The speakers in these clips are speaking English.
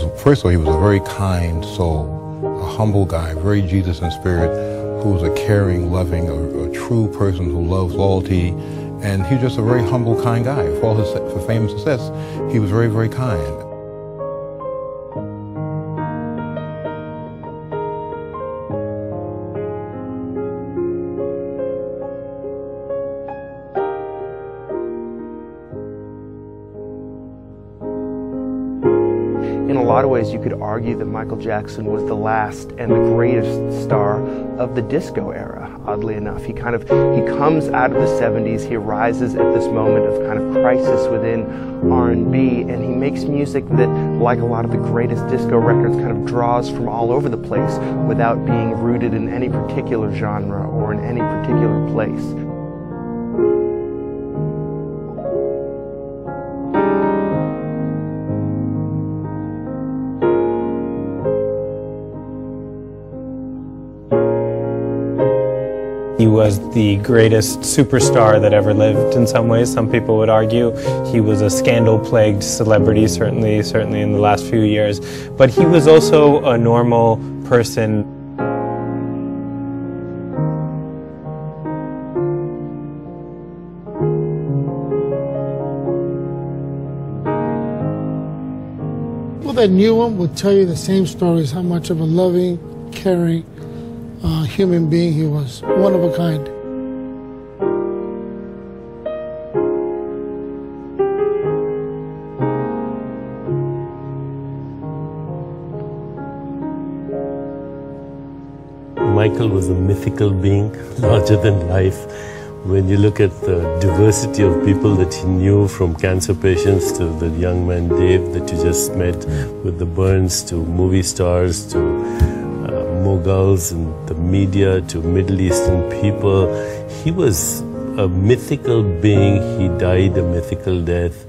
was, first of all, he was a very kind soul, a humble guy, very Jesus in spirit, who was a caring, loving, a true person who loves loyalty, and he was just a very humble, kind guy. For all his fame and success, he was very, very kind. In a lot of ways, you could argue that Michael Jackson was the last and the greatest star of the disco era, oddly enough. He comes out of the 70s, he arises at this moment of kind of crisis within R&B, and he makes music that, like a lot of the greatest disco records, kind of draws from all over the place without being rooted in any particular genre or in any particular place. He was the greatest superstar that ever lived in some ways, some people would argue. He was a scandal-plagued celebrity, certainly in the last few years. But he was also a normal person. People that knew him would tell you the same stories, how much of a loving, caring, human being he was, one of a kind. Michael was a mythical being, larger than life. When you look at the diversity of people that he knew, from cancer patients to the young man Dave that you just met with the Burns, to movie stars, to moguls and the media, to Middle Eastern people. He was a mythical being. He died a mythical death.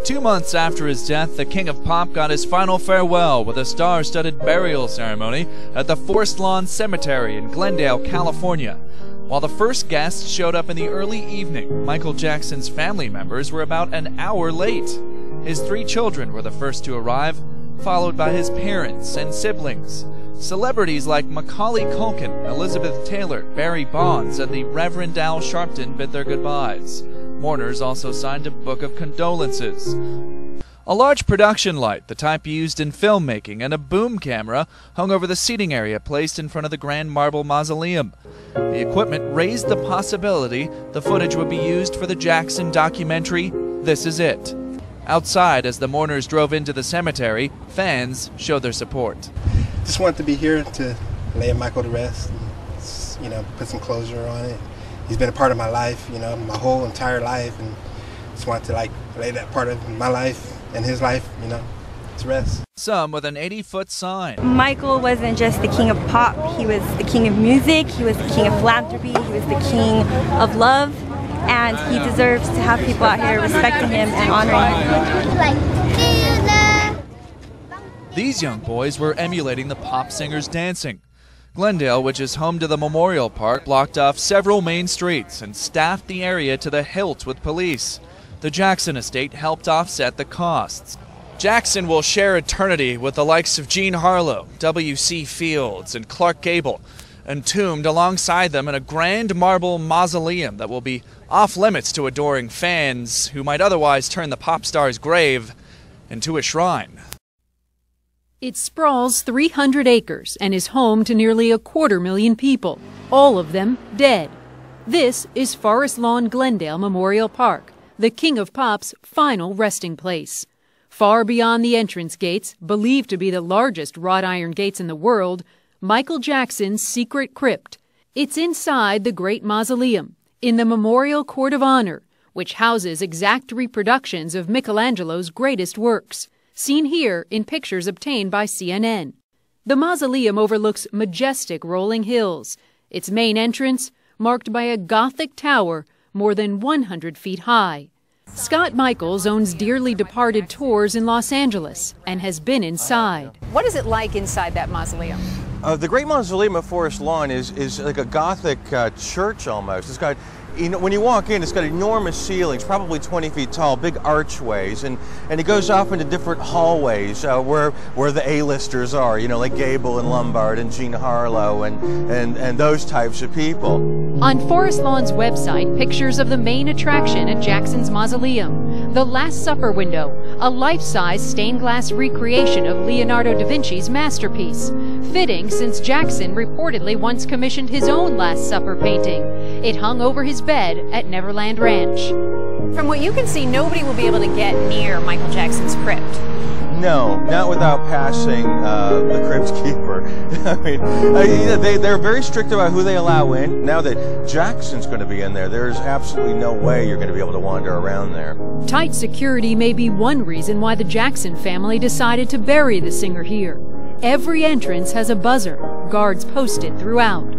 Two months after his death, the King of Pop got his final farewell with a star-studded burial ceremony at the Forest Lawn Cemetery in Glendale, California. While the first guests showed up in the early evening, Michael Jackson's family members were about an hour late. His 3 children were the first to arrive, followed by his parents and siblings. Celebrities like Macaulay Culkin, Elizabeth Taylor, Barry Bonds, and the Reverend Al Sharpton bid their goodbyes. Mourners also signed a book of condolences. A large production light, the type used in filmmaking, and a boom camera hung over the seating area placed in front of the grand marble mausoleum. The equipment raised the possibility the footage would be used for the Jackson documentary, This Is It. Outside, as the mourners drove into the cemetery, fans showed their support. Just wanted to be here to lay Michael to rest, and, put some closure on it. He's been a part of my life, my whole entire life, and just wanted to lay that part of my life and his life, to rest. Some with an 80-foot sign. Michael wasn't just the king of pop, he was the king of music, he was the king of philanthropy, he was the king of love, and he deserves to have people out here respecting him and honoring him. These young boys were emulating the pop singer's dancing. Glendale, which is home to the Memorial Park, blocked off several main streets and staffed the area to the hilt with police. The Jackson estate helped offset the costs. Jackson will share eternity with the likes of Jean Harlow, W.C. Fields, and Clark Gable, entombed alongside them in a grand marble mausoleum that will be off-limits to adoring fans who might otherwise turn the pop star's grave into a shrine. It sprawls 300 acres and is home to nearly 250,000 people, all of them dead. This is Forest Lawn Glendale Memorial Park, the King of Pop's final resting place. Far beyond the entrance gates, believed to be the largest wrought iron gates in the world, Michael Jackson's secret crypt. It's inside the Great Mausoleum, in the Memorial Court of Honor, which houses exact reproductions of Michelangelo's greatest works, seen here in pictures obtained by CNN. The mausoleum overlooks majestic rolling hills, its main entrance marked by a Gothic tower more than 100 feet high. Scott Michaels owns dearly departed tours in Los Angeles and has been inside. What is it like inside that mausoleum? The Great Mausoleum of Forest Lawn is like a Gothic church almost. It's got when you walk in, it's got enormous ceilings, probably 20 feet tall, big archways, and it goes off into different hallways where the A-listers are, you know, like Gable and Lombard and Jean Harlow and those types of people. On Forest Lawn's website, pictures of the main attraction at Jackson's mausoleum, the Last Supper window, a life-size stained glass recreation of Leonardo da Vinci's masterpiece. Fitting, since Jackson reportedly once commissioned his own Last Supper painting. It hung over his bed at Neverland Ranch. From what you can see, nobody will be able to get near Michael Jackson's crypt. No, not without passing the crypt keeper. I mean, they're very strict about who they allow in. Now that Jackson's going to be in there, there's absolutely no way you're going to be able to wander around there. Tight security may be one reason why the Jackson family decided to bury the singer here. Every entrance has a buzzer, guards posted throughout.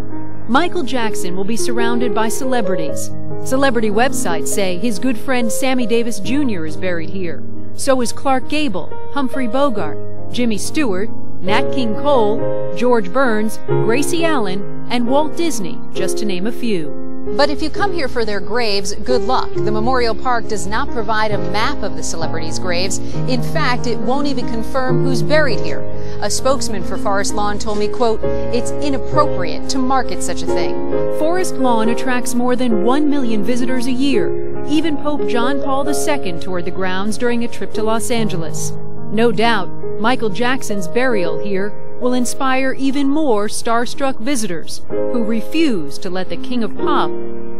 Michael Jackson will be surrounded by celebrities. Celebrity websites say his good friend Sammy Davis Jr. is buried here. So is Clark Gable, Humphrey Bogart, Jimmy Stewart, Nat King Cole, George Burns, Gracie Allen, and Walt Disney, just to name a few. But if you come here for their graves, good luck. The Memorial Park does not provide a map of the celebrities' graves. In fact, it won't even confirm who's buried here. A spokesman for Forest Lawn told me, quote, "It's inappropriate to market such a thing." Forest Lawn attracts more than 1 million visitors a year. Even Pope John Paul II toured the grounds during a trip to Los Angeles. No doubt, Michael Jackson's burial here will inspire even more starstruck visitors who refuse to let the King of Pop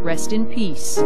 rest in peace.